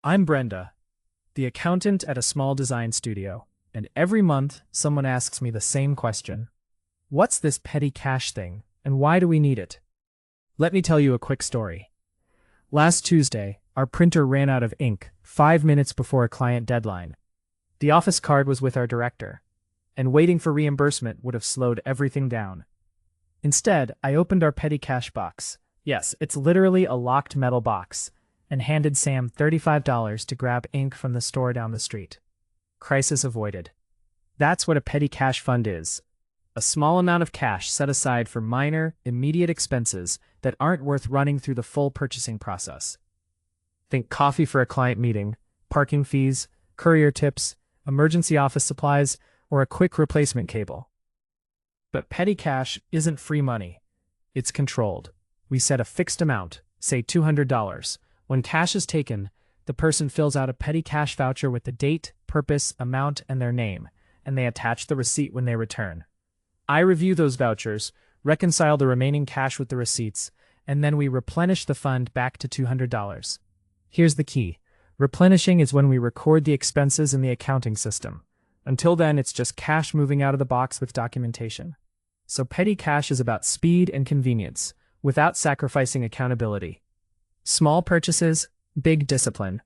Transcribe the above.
I'm Brenda, the accountant at a small design studio, and every month someone asks me the same question. What's this petty cash thing, and why do we need it? Let me tell you a quick story. Last Tuesday, our printer ran out of ink 5 minutes before a client deadline. The office card was with our director, and waiting for reimbursement would have slowed everything down. Instead, I opened our petty cash box. Yes, it's literally a locked metal box, and handed Sam $35 to grab ink from the store down the street. Crisis avoided. That's what a petty cash fund is. A small amount of cash set aside for minor, immediate expenses that aren't worth running through the full purchasing process. Think coffee for a client meeting, parking fees, courier tips, emergency office supplies, or a quick replacement cable. But petty cash isn't free money. It's controlled. We set a fixed amount, say $200. When cash is taken, the person fills out a petty cash voucher with the date, purpose, amount, and their name, and they attach the receipt when they return. I review those vouchers, reconcile the remaining cash with the receipts, and then we replenish the fund back to $200. Here's the key. Replenishing is when we record the expenses in the accounting system. Until then, it's just cash moving out of the box with documentation. So petty cash is about speed and convenience, without sacrificing accountability. Small purchases, big discipline.